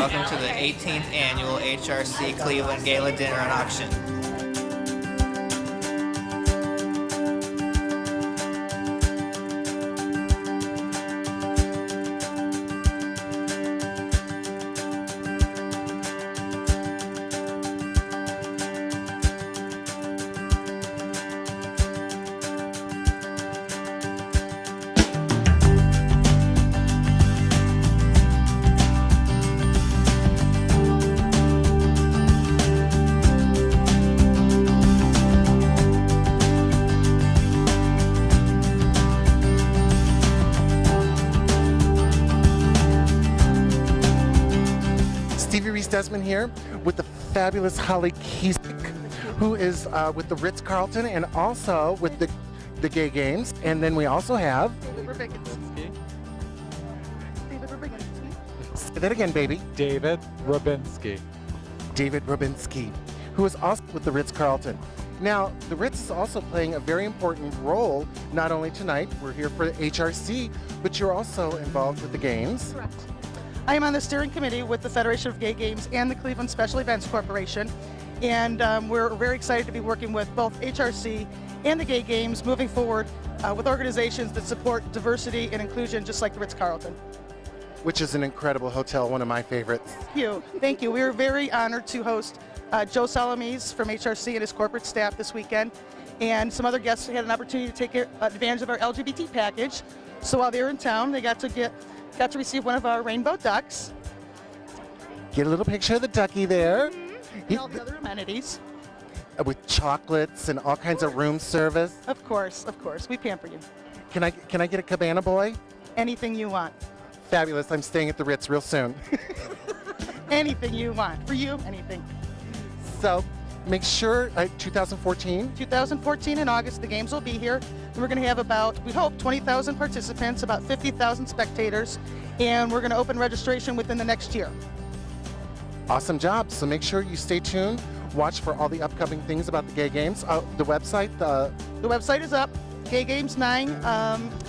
Welcome to the 18th annual HRC Cleveland Gala Dinner Auction. Desmond here with the fabulous Hollie Ksiezyk, who is with the Ritz-Carlton and also with the Gay Games. And then we also have... Say that again, baby. David Rubinsky. David Rubinsky, who is also with the Ritz-Carlton. Now, the Ritz is also playing a very important role, not only tonight, we're here for HRC, but you're also involved with the games. Correct. I am on the steering committee with the Federation of Gay Games and the Cleveland Special Events Corporation, and we're very excited to be working with both HRC and the Gay Games moving forward with organizations that support diversity and inclusion, just like the Ritz-Carlton. Which is an incredible hotel, one of my favorites. Thank you. Thank you. We were very honored to host Joe Salamese from HRC and his corporate staff this weekend, and some other guests had an opportunity to take advantage of our LGBT package. So while they were in town, they got to receive one of our rainbow ducks. Get a little picture of the ducky there. And all the other amenities. With chocolates and all kinds of room service. Of course, we pamper you. Can I get a cabana boy? Anything you want. Fabulous, I'm staying at the Ritz real soon. Anything you want. For you, anything. So, make sure, 2014? 2014 in August, the games will be here. And we're going to have about, we hope, 20,000 participants, about 50,000 spectators, and we're going to open registration within the next year. Awesome job. So make sure you stay tuned. Watch for all the upcoming things about the Gay Games. The website? The website is up, Gay Games 9. You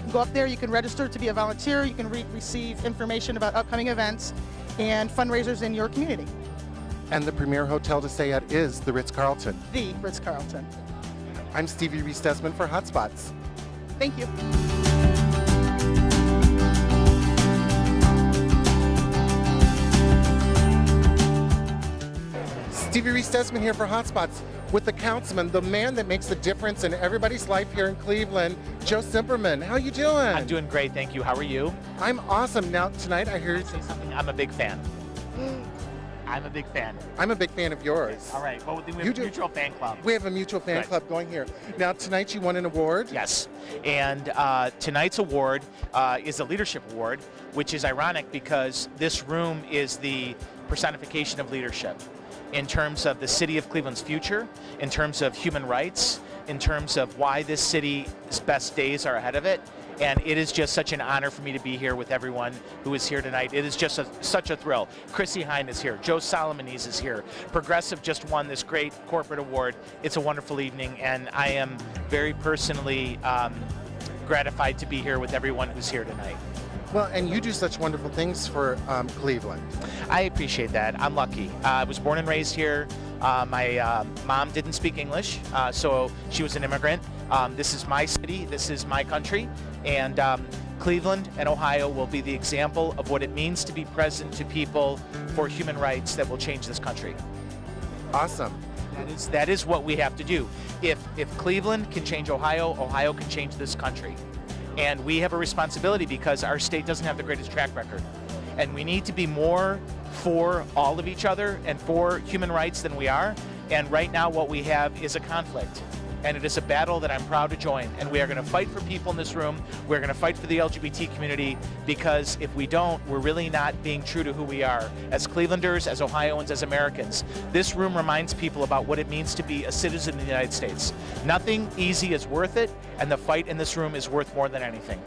can go up there, you can register to be a volunteer, you can receive information about upcoming events and fundraisers in your community. And the premier hotel to stay at is the Ritz-Carlton. The Ritz-Carlton. I'm Stevie Reese Desmond for Hotspots. Thank you. Stevie Reese Desmond here for Hotspots with the councilman, the man that makes a difference in everybody's life here in Cleveland, Joe Cimperman. How you doing? I'm doing great, thank you. How are you? I'm awesome. Now, tonight I heard... Say something. I'm a big fan. I'm a big fan. I'm a big fan of yours. All right. Well, we have a mutual fan club. We have a mutual fan club going here. Now, tonight you won an award? Yes. And tonight's award is a leadership award, which is ironic because this room is the personification of leadership in terms of the city of Cleveland's future, in terms of human rights, in terms of why this city's best days are ahead of it. And it is just such an honor for me to be here with everyone who is here tonight. It is just such a thrill. Ksiezyk is here. Joe Salamese is here. Progressive just won this great corporate award. It's a wonderful evening, and I am very personally gratified to be here with everyone who's here tonight. Well, and you do such wonderful things for Cleveland. I appreciate that. I'm lucky. I was born and raised here. My mom didn't speak English, so she was an immigrant. This is my city. This is my country. And Cleveland and Ohio will be the example of what it means to be present to people for human rights that will change this country. Awesome. That is what we have to do. If Cleveland can change Ohio, Ohio can change this country. And we have a responsibility because our state doesn't have the greatest track record. And we need to be more for all of each other and for human rights than we are. And right now what we have is a conflict. And it is a battle that I'm proud to join. And we are going to fight for people in this room. We're going to fight for the LGBT community, because if we don't, we're really not being true to who we are as Clevelanders, as Ohioans, as Americans. This room reminds people about what it means to be a citizen of the United States. Nothing easy is worth it, and the fight in this room is worth more than anything.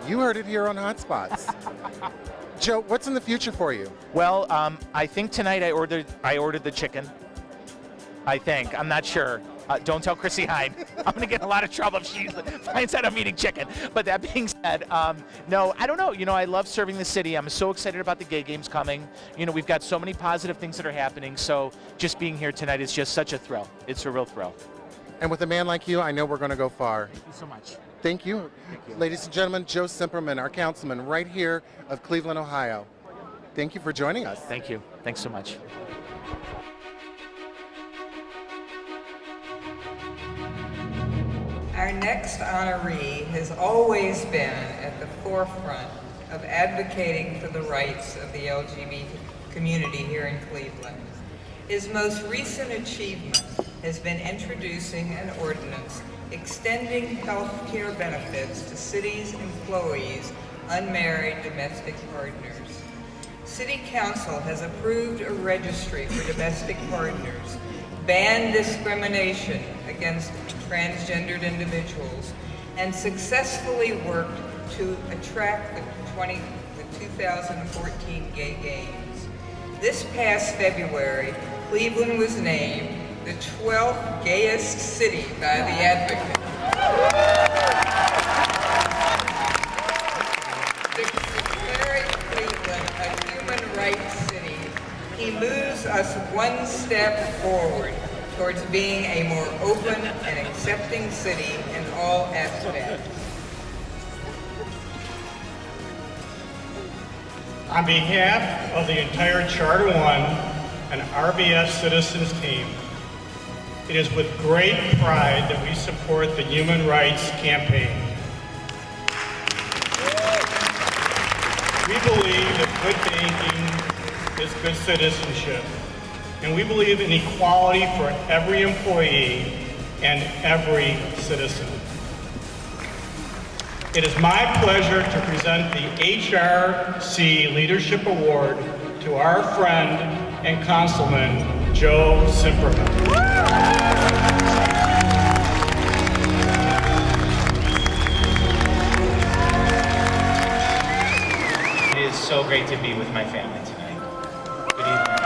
You heard it here on Hotspots. Joe, what's in the future for you? Well, I think tonight I ordered the chicken. I think. I'm not sure. Don't tell Chrissy Hine. I'm going to get in a lot of trouble if she finds out I'm eating chicken. But that being said, no, I don't know. I love serving the city. I'm so excited about the gay games coming. We've got so many positive things that are happening. So just being here tonight is just such a thrill. It's a real thrill. And with a man like you, I know we're going to go far. Thank you so much. Thank you. Thank you. Ladies and gentlemen, Joe Cimperman, our councilman right here of Cleveland, Ohio. Thank you for joining us. Thank you. Thanks so much. Our next honoree has always been at the forefront of advocating for the rights of the LGBT community here in Cleveland. His most recent achievement has been introducing an ordinance extending health care benefits to city's employees' unmarried domestic partners. City Council has approved a registry for domestic partners, banned discrimination against transgendered individuals, and successfully worked to attract the 2014 Gay Games. This past February, Cleveland was named the 12th gayest city by The Advocate. Declaring Cleveland a human rights city, he moves us one step forward towards being a more open and accepting city in all aspects. On behalf of the entire Charter One and RBS Citizens team, it is with great pride that we support the Human Rights Campaign. We believe that good banking is good citizenship, and we believe in equality for every employee and every citizen. It is my pleasure to present the HRC Leadership Award to our friend and Councilman, Joe Cimperman. It is so great to be with my family tonight. Good evening.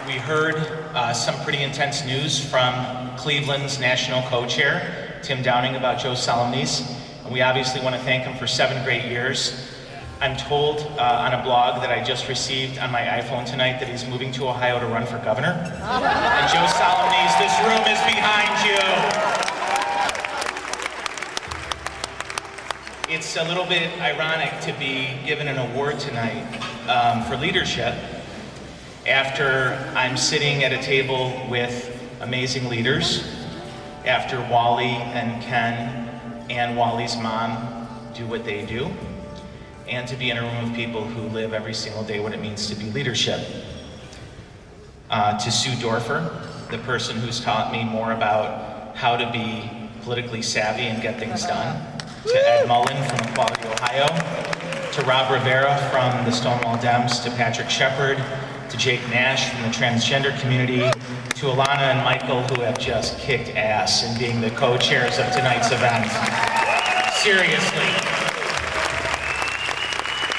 We heard some pretty intense news from Cleveland's national co-chair, Tim Downing, about Joe Solemnes, and we obviously want to thank him for 7 great years. I'm told on a blog that I just received on my iPhone tonight that he's moving to Ohio to run for governor. And Joe Solemnes, this room is behind you. It's a little bit ironic to be given an award tonight for leadership after I'm sitting at a table with amazing leaders, after Wally and Ken and Wally's mom do what they do, and to be in a room of people who live every single day what it means to be leadership. To Sue Dorfer, the person who's taught me more about how to be politically savvy and get things done. To Ed Mullen from Equality Ohio. To Rob Rivera from the Stonewall Dems. To Patrick Shepard. To Jake Nash from the transgender community. To Alana and Michael, who have just kicked ass in being the co-chairs of tonight's event. Seriously.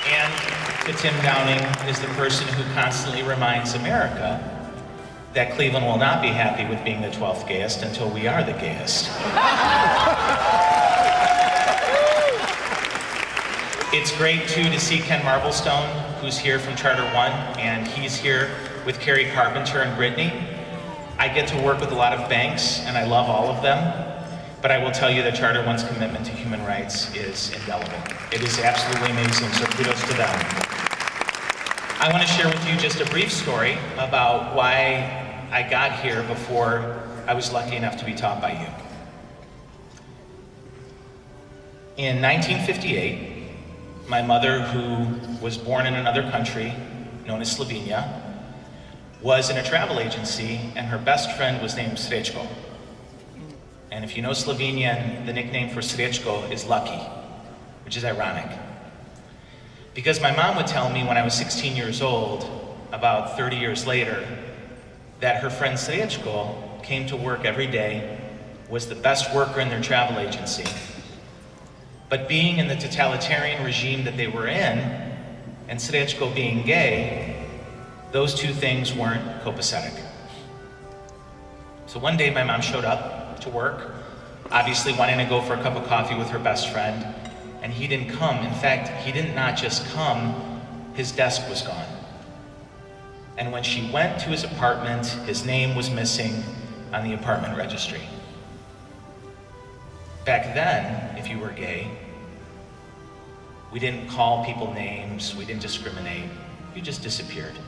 And to Tim Downing is the person who constantly reminds America that Cleveland will not be happy with being the 12th gayest until we are the gayest. It's great too to see Ken Marblestone, who's here from Charter One, and he's here with Carrie Carpenter and Brittany. I get to work with a lot of banks, and I love all of them. But I will tell you that Charter One's commitment to human rights is indelible. It is absolutely amazing, so kudos to them. I want to share with you just a brief story about why I got here before I was lucky enough to be taught by you. In 1958, my mother, who was born in another country, known as Slovenia, was in a travel agency, and her best friend was named Srečko. And if you know Slovenian, the nickname for Srečko is lucky, which is ironic. Because my mom would tell me when I was 16 years old, about 30 years later, that her friend Srečko came to work every day, was the best worker in their travel agency. But being in the totalitarian regime that they were in, and Srečko being gay, those two things weren't copacetic. So one day my mom showed up to work, obviously wanting to go for a cup of coffee with her best friend, and he didn't come. In fact, he did not just come, his desk was gone. And when she went to his apartment, his name was missing on the apartment registry. Back then, if you were gay, we didn't call people names, we didn't discriminate, you just disappeared.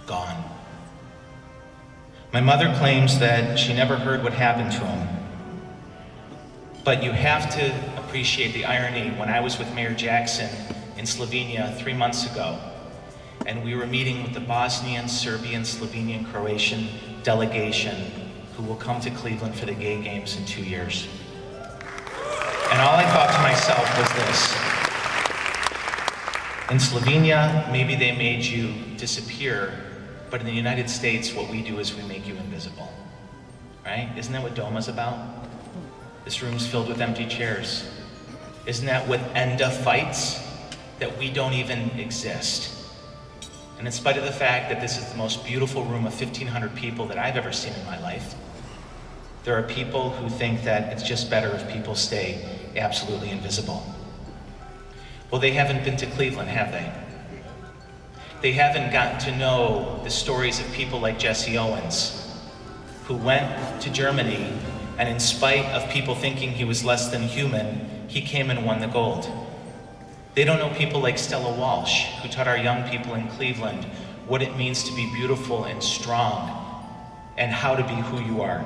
Gone. My mother claims that she never heard what happened to him. But you have to appreciate the irony. When I was with Mayor Jackson in Slovenia 3 months ago, and we were meeting with the Bosnian, Serbian, Slovenian, Croatian delegation who will come to Cleveland for the gay games in 2 years. And all I thought to myself was this: in Slovenia, maybe they made you disappear, but in the United States, what we do is we make you invisible, right? Isn't that what DOMA's about? This room's filled with empty chairs. Isn't that what ENDA fights? That we don't even exist. And in spite of the fact that this is the most beautiful room of 1,500 people that I've ever seen in my life, there are people who think that it's just better if people stay absolutely invisible. Well, they haven't been to Cleveland, have they? They haven't gotten to know the stories of people like Jesse Owens, who went to Germany, and in spite of people thinking he was less than human, he came and won the gold. They don't know people like Stella Walsh, who taught our young people in Cleveland what it means to be beautiful and strong, and how to be who you are.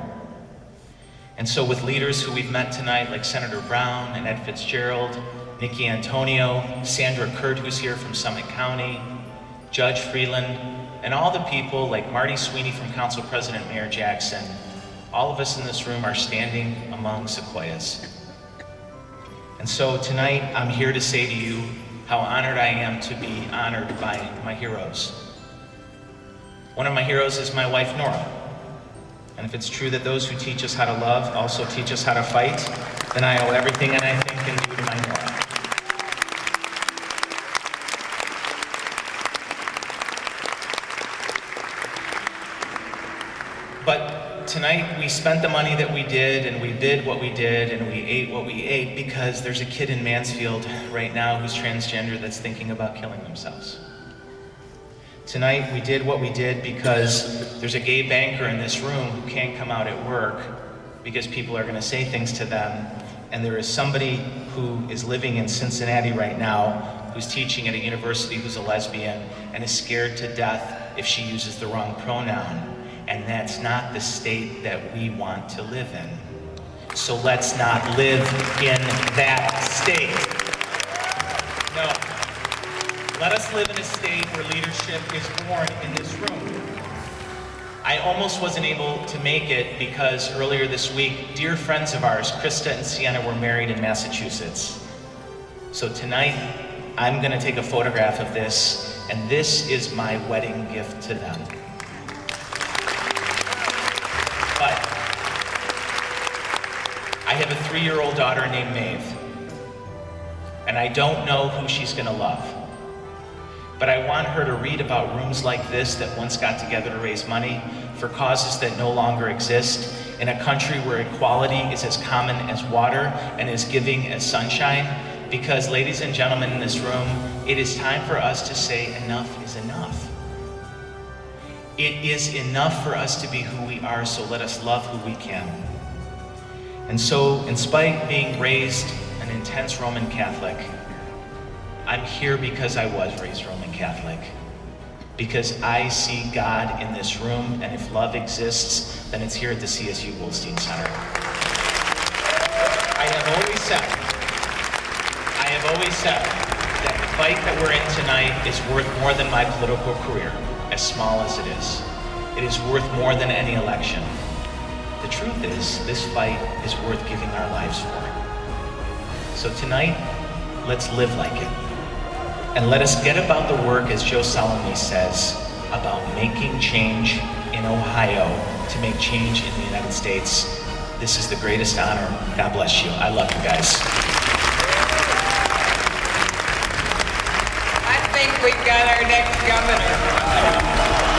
And so with leaders who we've met tonight, like Senator Brown and Ed Fitzgerald, Nikki Antonio, Sandra Kurt, who's here from Summit County, Judge Freeland, and all the people like Marty Sweeney from Council President Mayor Jackson, all of us in this room are standing among sequoias. And so tonight, I'm here to say to you how honored I am to be honored by my heroes. One of my heroes is my wife, Nora. And if it's true that those who teach us how to love also teach us how to fight, then I owe everything and I think and do to my Nora. But tonight we spent the money that we did, and we did what we did, and we ate what we ate because there's a kid in Mansfield right now who's transgender that's thinking about killing themselves. Tonight we did what we did because there's a gay banker in this room who can't come out at work because people are going to say things to them, and there is somebody who is living in Cincinnati right now who's teaching at a university who's a lesbian and is scared to death if she uses the wrong pronoun. And that's not the state that we want to live in. So let's not live in that state. No. Let us live in a state where leadership is born in this room. I almost wasn't able to make it because earlier this week, dear friends of ours, Krista and Sienna, were married in Massachusetts. So tonight, I'm gonna take a photograph of this, and this is my wedding gift to them. But I have a 3-year-old daughter named Maeve, and I don't know who she's gonna love. But I want her to read about rooms like this that once got together to raise money for causes that no longer exist, in a country where equality is as common as water and as giving as sunshine. Because, ladies and gentlemen in this room, it is time for us to say enough is enough. It is enough for us to be who we are, so let us love who we can. And so, in spite of being raised an intense Roman Catholic, I'm here because I was raised Roman Catholic. Because I see God in this room, and if love exists, then it's here at the CSU Goldstein Center. I have always said that the fight that we're in tonight is worth more than my political career, as small as it is. It is worth more than any election. The truth is, this fight is worth giving our lives for. So tonight, let's live like it. And let us get about the work, as Joe solemnly says, about making change in Ohio to make change in the United States. This is the greatest honor. God bless you. I love you guys. I think we've got our next governor.